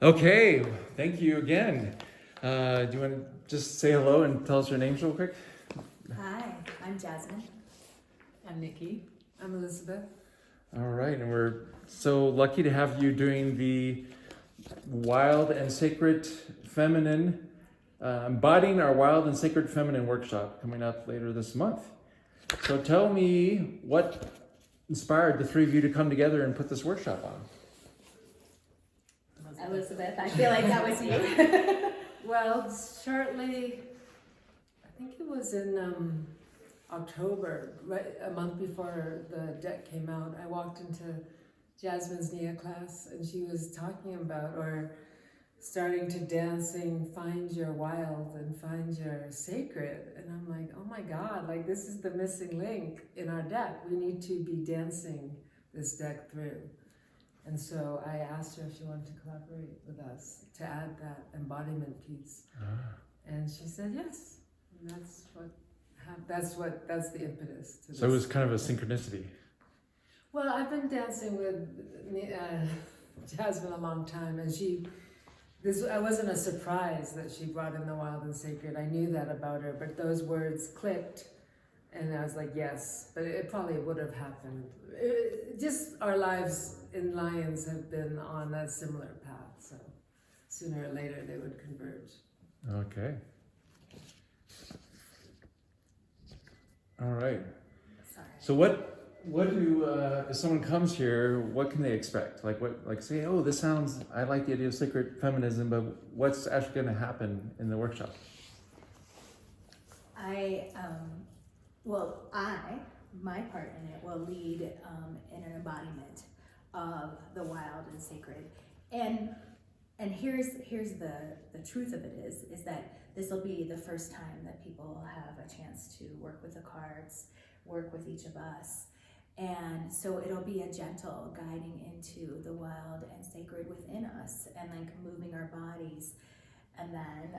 Okay, thank you again. Do you want to just say hello and tell us your names real quick? Hi, I'm Jasmine. I'm Nikki. I'm Elizabeth. All right, and we're so lucky to have you doing the Wild and Sacred Feminine, Embodying Our Wild and Sacred Feminine workshop coming up later this month. So tell me what inspired the three of you to come together and put this workshop on? Elizabeth, I feel like that was you. Well, shortly, I think it was in October, right a month before the deck came out, I walked into Jasmine's Nia class and she was talking about, or starting to dancing, find your wild and find your sacred. And I'm like, oh my God, like this is the missing link in our deck. We need to be dancing this deck through. And so I asked her if she wanted to collaborate with us to add that embodiment piece. And she said yes. And that's the impetus to this. So it was kind of a synchronicity. Well, I've been dancing with Jasmine a long time, and I wasn't a surprise that she brought in the wild and sacred. I knew that about her, but those words clicked, and I was like, yes, but it probably would have happened. Just our lives in Lions have been on a similar path, so sooner or later they would converge. Okay. All right. Sorry. So what do if someone comes here, what can they expect? Like say, oh, this sounds, I like the idea of sacred feminism, but what's actually going to happen in the workshop? My part in it will lead in an embodiment of the wild and sacred. And here's the truth of it is that this will be the first time that people have a chance to work with the cards, work with each of us. And so it'll be a gentle guiding into the wild and sacred within us and like moving our bodies. And then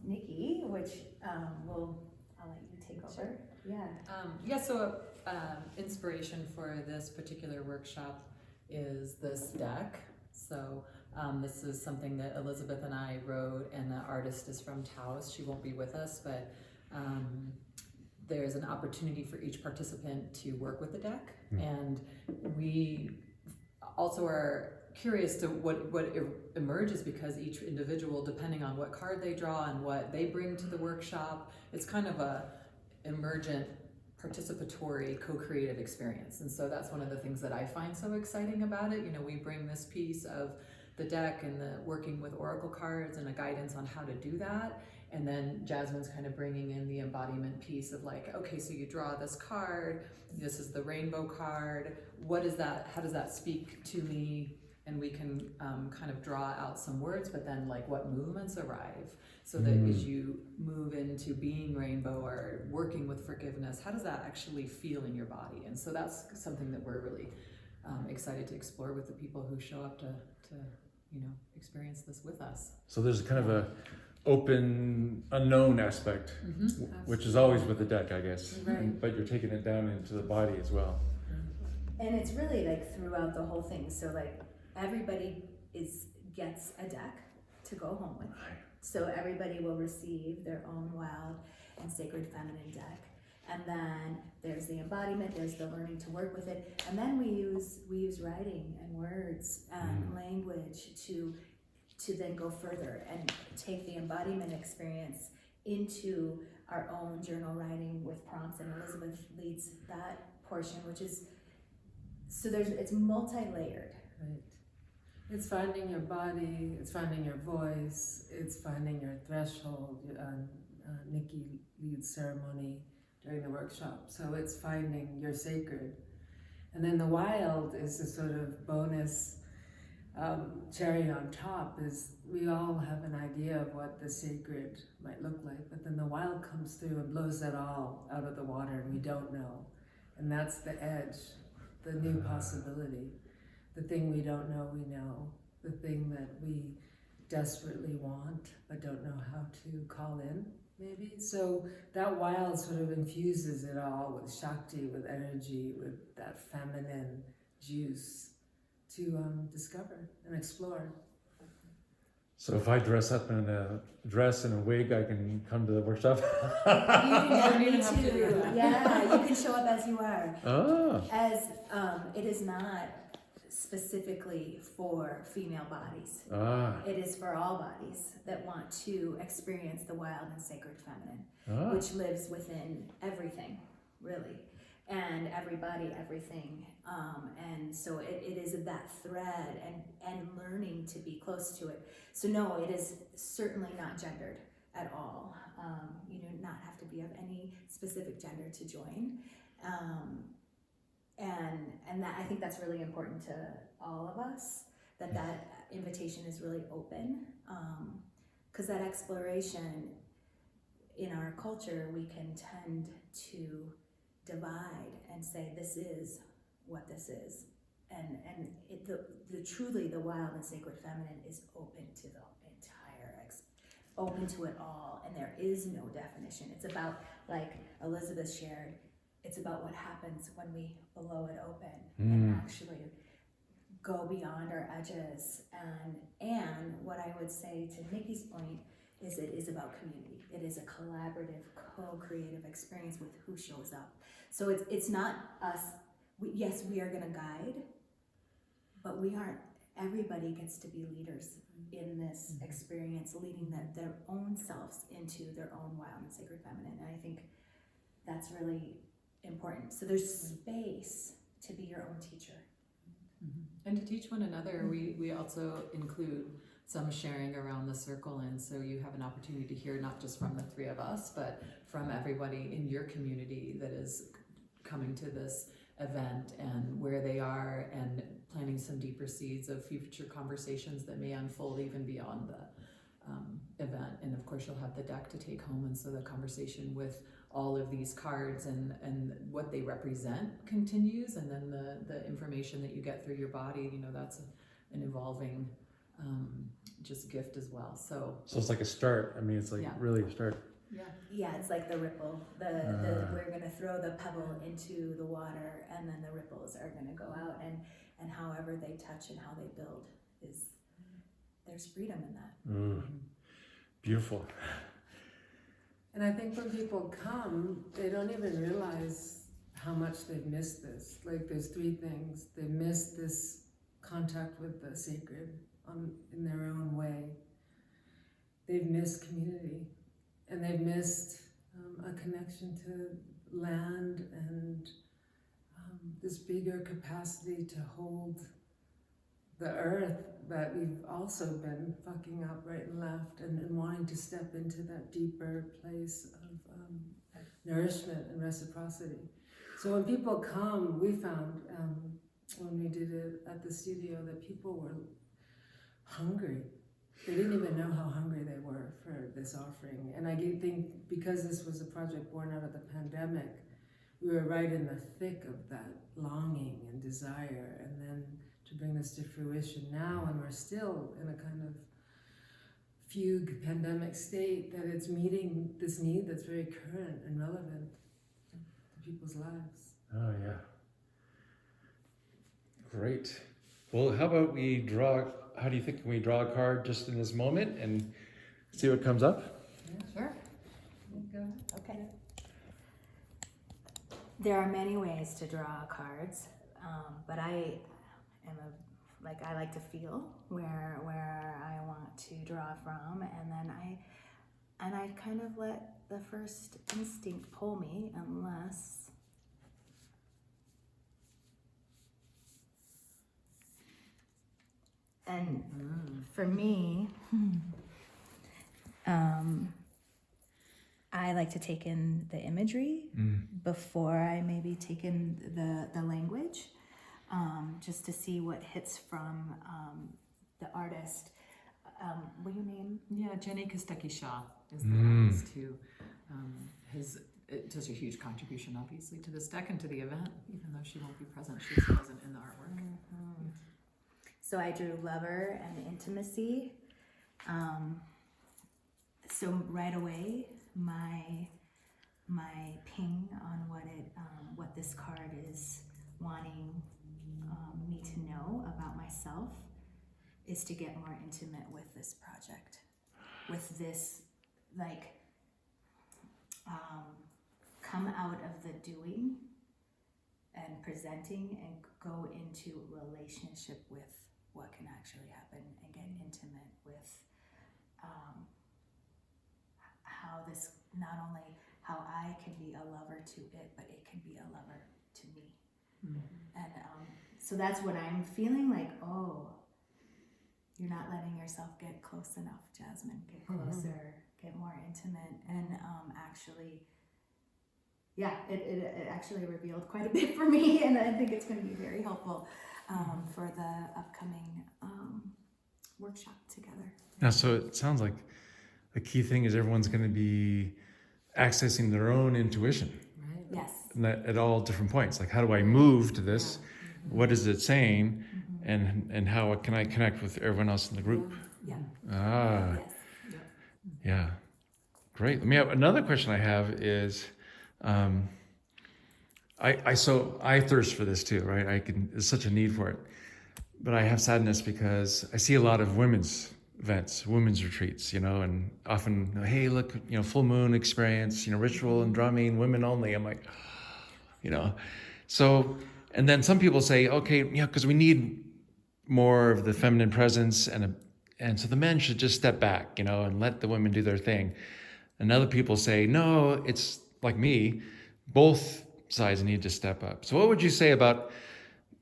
Nikki, which I'll let you take over. Sure. Yeah. So inspiration for this particular workshop is this deck. So this is something that Elizabeth and I wrote, and the artist is from Taos. She won't be with us, but there's an opportunity for each participant to work with the deck. And we also are curious to what emerges, because each individual, depending on what card they draw and what they bring to the workshop, it's kind of a emergent participatory co-creative experience. And so that's one of the things that I find so exciting about it. You know, we bring this piece of the deck and the working with oracle cards and a guidance on how to do that. And then Jasmine's kind of bringing in the embodiment piece of like, okay, so you draw this card, this is the rainbow card. What is that? How does that speak to me? And we can kind of draw out some words, but then like what movements arrive, so that as you move into being rainbow or working with forgiveness, how does that actually feel in your body? And so that's something that we're really excited to explore with the people who show up to experience this with us. So there's kind of a open unknown aspect, which is always with the deck, I guess. Right. But you're taking it down into the body as well. And it's really like throughout the whole thing. So like everybody gets a deck to go home with. So everybody will receive their own wild and sacred feminine deck. And then there's the embodiment, there's the learning to work with it. And then we use writing and words and language to then go further and take the embodiment experience into our own journal writing with prompts. And Elizabeth leads that portion, which is, so it's multi-layered. Right. It's finding your body, it's finding your voice, it's finding your threshold. Nikki leads ceremony during the workshop, so it's finding your sacred. And then the wild is the sort of bonus cherry on top. Is we all have an idea of what the sacred might look like, but then the wild comes through and blows that all out of the water, and we don't know. And that's the edge, the new possibility. The thing we don't know, we know. The thing that we desperately want, but don't know how to call in, maybe. So that wild sort of infuses it all with Shakti, with energy, with that feminine juice to discover and explore. So if I dress up in a dress and a wig, I can come to the workshop? You don't even need have to do to. that. Yeah, you can show up as you are. Ah, As it is not specifically for female bodies. ah, It is for all bodies that want to experience the wild and sacred feminine, ah. which lives within everything, really, and everybody, everything. And so it is that thread and learning to be close to it. So no, it is certainly not gendered at all. You do not have to be of any specific gender to join. And that, I think that's really important to all of us, that invitation is really open, because that exploration in our culture, we can tend to divide and say this is what this is, and truly the wild and sacred feminine is open to the entire open to it all, and there is no definition. It's about, like Elizabeth shared, it's about what happens when we blow it open and actually go beyond our edges. And what I would say to Nikki's point is it is about community. It is a collaborative, co-creative experience with who shows up. So it's not us. Yes, we are going to guide, but we aren't. Everybody gets to be leaders in this experience, leading their own selves into their own wild and sacred feminine. And I think that's really important. So there's space to be your own teacher. And to teach one another, we also include some sharing around the circle, and so you have an opportunity to hear not just from the three of us, but from everybody in your community that is coming to this event and where they are, and planting some deeper seeds of future conversations that may unfold even beyond the event. And of course you'll have the deck to take home, and so the conversation with all of these cards and what they represent continues, and then the information that you get through your body, that's an evolving just gift as well. So So it's like a start. I mean, it's like really a start. Yeah, it's like the ripple. We're gonna throw the pebble into the water, and then the ripples are gonna go out, and however they touch and how they build there's freedom in that. Beautiful. And I think when people come, they don't even realize how much they've missed this. Like, there's three things. They missed this contact with the sacred in their own way. They've missed community, and they've missed a connection to land and this bigger capacity to hold the earth that we've also been fucking up right and left, and wanting to step into that deeper place of nourishment and reciprocity. So when people come, we found when we did it at the studio that people were hungry. They didn't even know how hungry they were for this offering. And I think because this was a project born out of the pandemic, we were right in the thick of that longing and desire, and then to bring this to fruition now, when we're still in a kind of fugue pandemic state, that it's meeting this need that's very current and relevant to people's lives. Oh, yeah. Great. Well, how about how do you think we draw a card just in this moment and see what comes up? Sure. Okay. There are many ways to draw cards, but I like to feel where I want to draw from, and then I kind of let the first instinct pull me, unless for me, I like to take in the imagery before I maybe take in the language, just to see what hits from the artist. Will you name? Yeah, Jenny Kostecki Shaw is the artist who does a huge contribution, obviously, to this deck and to the event. Even though she won't be present, she's present in the artwork. So I drew lover and intimacy. So right away, my ping on what this card is wanting me to know about myself is to get more intimate with this project, with this, like, come out of the doing and presenting and go into relationship with what can actually happen and get intimate with how this, not only how I can be a lover to it, but it can be a lover to me. And so that's what I'm feeling like, oh, you're not letting yourself get close enough, Jasmine. Get closer, get more intimate, and actually, yeah, it actually revealed quite a bit for me, and I think it's going to be very helpful for the upcoming workshop together. Now, so it sounds like the key thing is everyone's going to be accessing their own intuition. Right. Yes. And that at all different points. Like, how do I move to this? What is it saying? And how can I connect with everyone else in the group? Yeah. Ah, Yes. yeah. Great. Let me have another question I have is, I thirst for this too, right? There's such a need for it. But I have sadness because I see a lot of women's events, women's retreats, and often, hey, look, full moon experience, ritual and drumming, women only. I'm like, so, and then some people say, okay, because we need more of the feminine presence, and so the men should just step back, and let the women do their thing. And other people say, no, it's like me, both sides need to step up. So what would you say about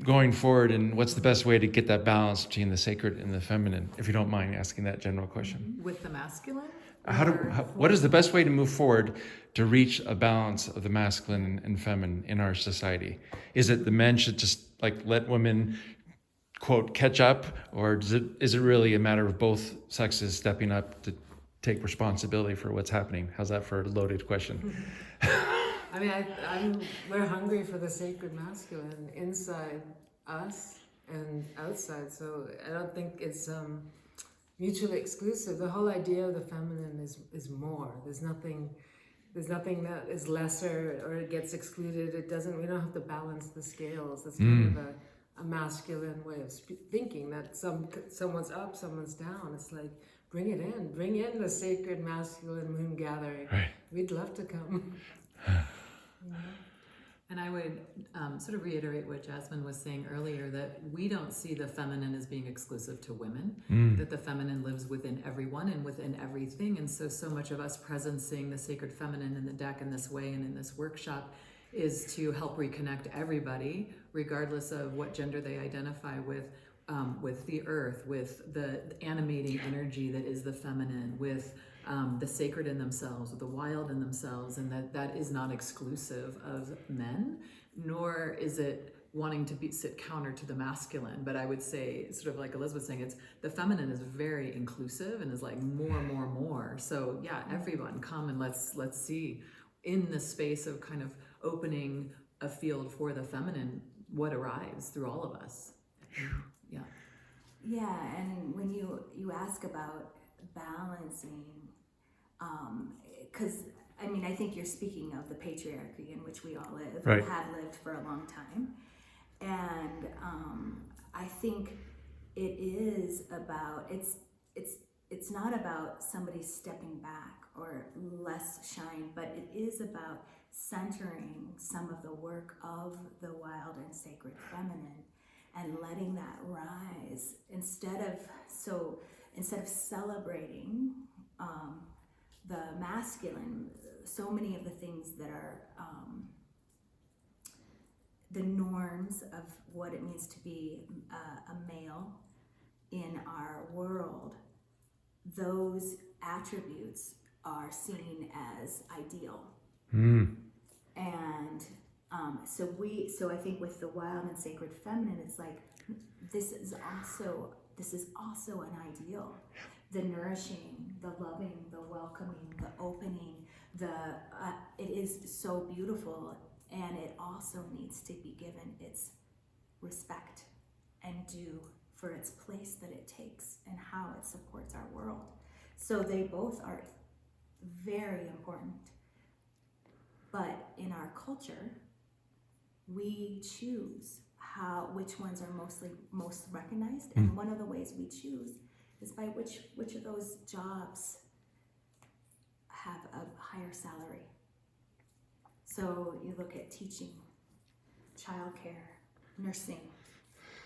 going forward, and what's the best way to get that balance between the sacred and the feminine, if you don't mind asking that general question? With the masculine? What is the best way to move forward to reach a balance of the masculine and feminine in our society? Is it the men should just let women, quote, catch up, or is it really a matter of both sexes stepping up to take responsibility for what's happening? How's that for a loaded question? I mean, we're hungry for the sacred masculine inside us and outside, so I don't think it's mutually exclusive. The whole idea of the feminine is more. There's nothing that is lesser or it gets excluded. We don't have to balance the scales. That's kind of a masculine way of thinking, that someone's up, someone's down. It's like, bring in the sacred masculine moon gathering. Right. We'd love to come. And I would sort of reiterate what Jasmine was saying earlier, that we don't see the feminine as being exclusive to women, that the feminine lives within everyone and within everything. And so much of us presencing the sacred feminine in the deck in this way and in this workshop is to help reconnect everybody, regardless of what gender they identify with the earth, with the animating energy that is the feminine, with the sacred in themselves, with the wild in themselves, and that is not exclusive of men, nor is it wanting to sit counter to the masculine. But I would say, sort of like Elizabeth saying, it's the feminine is very inclusive and is like more. So yeah, everyone come and let's see in the space of kind of opening a field for the feminine what arrives through all of us. Yeah, and when you ask about balancing, because I think you're speaking of the patriarchy in which we all live, right, and have lived for a long time, and I think it is about it's not about somebody stepping back or less shine, but it is about centering some of the work of the wild and sacred feminine and letting that rise instead of celebrating the masculine. So many of the things that are the norms of what it means to be a male in our world, those attributes are seen as ideal. And so I think with the wild and sacred feminine, it's like this is also an ideal. The nourishing, the loving, the welcoming, the opening, it is so beautiful, and it also needs to be given its respect and due for its place that it takes and how it supports our world. So they both are very important. But in our culture, we choose which ones are most recognized, and one of the ways we choose is by which of those jobs have a higher salary. So you look at teaching, childcare, nursing.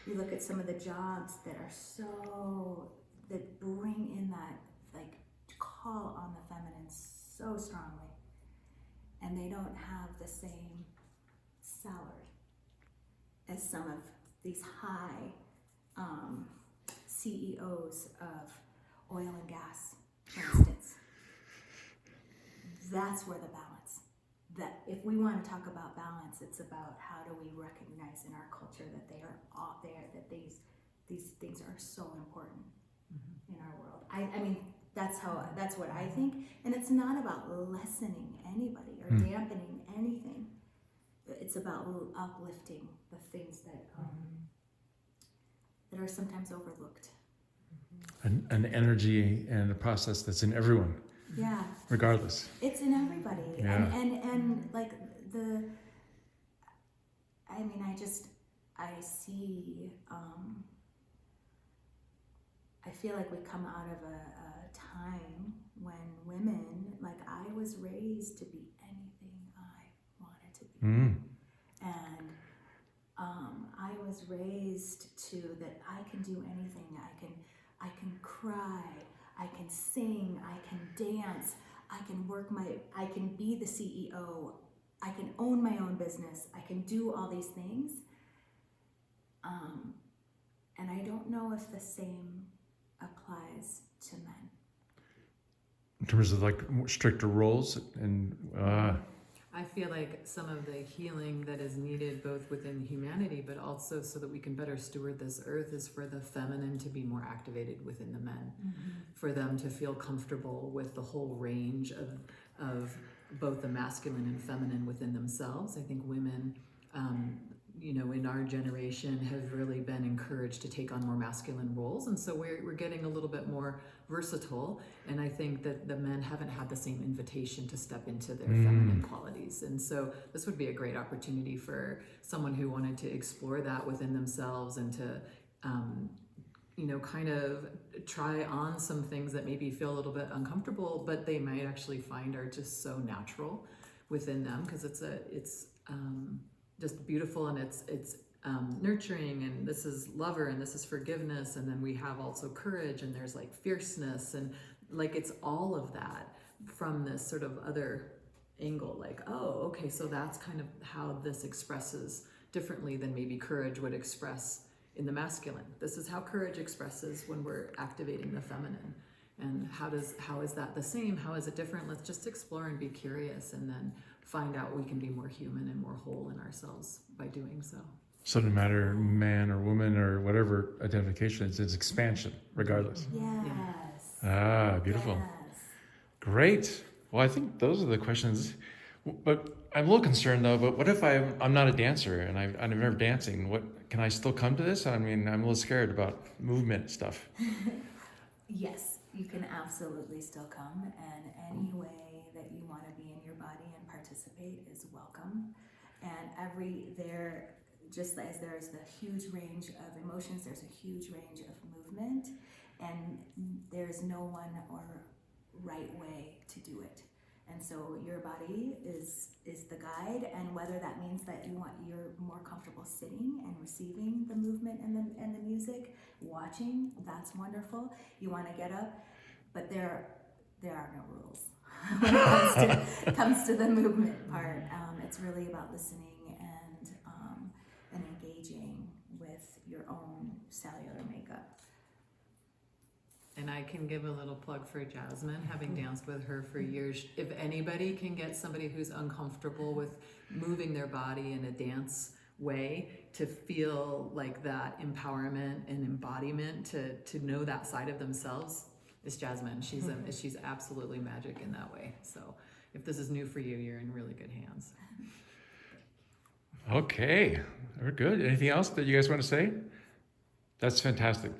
You look at some of the jobs that bring in that like call on the feminine so strongly, and they don't have the same salary as some of these high CEOs of oil and gas, for instance. That's where the balance, that if we want to talk about balance, it's about how do we recognize in our culture that they are all there, that these things are so important in our world. I mean, that's what I think, and it's not about lessening anybody or dampening anything. It's about uplifting the things that are sometimes overlooked. An energy and a process that's in everyone. Yeah. Regardless. It's in everybody. Yeah. And like I see, I feel like we come out of a time when women, like I was raised to be anything I wanted to be. And I was raised to that I can do anything. I can cry, I can sing, I can dance, I can be the CEO, I can own my own business, I can do all these things. And I don't know if the same applies to men. In terms of like stricter roles and I feel like some of the healing that is needed both within humanity, but also so that we can better steward this earth, is for the feminine to be more activated within the men, for them to feel comfortable with the whole range of both the masculine and feminine within themselves. I think women, in our generation have really been encouraged to take on more masculine roles, and so we're getting a little bit more versatile, and I think that the men haven't had the same invitation to step into their feminine qualities, and so this would be a great opportunity for someone who wanted to explore that within themselves and to kind of try on some things that maybe feel a little bit uncomfortable, but they might actually find are just so natural within them, because it's just beautiful, and it's nurturing, and this is lover, and this is forgiveness, and then we have also courage, and there's like fierceness, and like it's all of that from this sort of other angle, like, oh, okay, so that's kind of how this expresses differently than maybe courage would express in the masculine. This is how courage expresses when we're activating the feminine. And how is that the same? How is it different? Let's just explore and be curious, and then find out we can be more human and more whole in ourselves by doing so. so no matter man or woman or whatever identification, it's expansion regardless. Yes. Beautiful. Yes. Great. Well, I think those are the questions. But I'm a little concerned though. But what if I'm not a dancer and I'm never dancing? What can I still come to this? I mean, I'm a little scared about movement stuff. Yes, you can absolutely still come, and any way that you want to be in your body and participate is welcome. And just as there's the huge range of emotions, there's a huge range of movement, and there's no one or right way to do it. And so your body is the guide, and whether that means that you're more comfortable sitting and receiving the movement and the music, watching, that's wonderful. You want to get up, but there are no rules when it comes to the movement part. It's really about listening and engaging with your own cellular makeup. And I can give a little plug for Jasmine, having danced with her for years. If anybody can get somebody who's uncomfortable with moving their body in a dance way to feel like that empowerment and embodiment, to know that side of themselves, it's Jasmine. She's absolutely magic in that way. So if this is new for you, you're in really good hands. Okay, we're good. Anything else that you guys want to say? That's fantastic.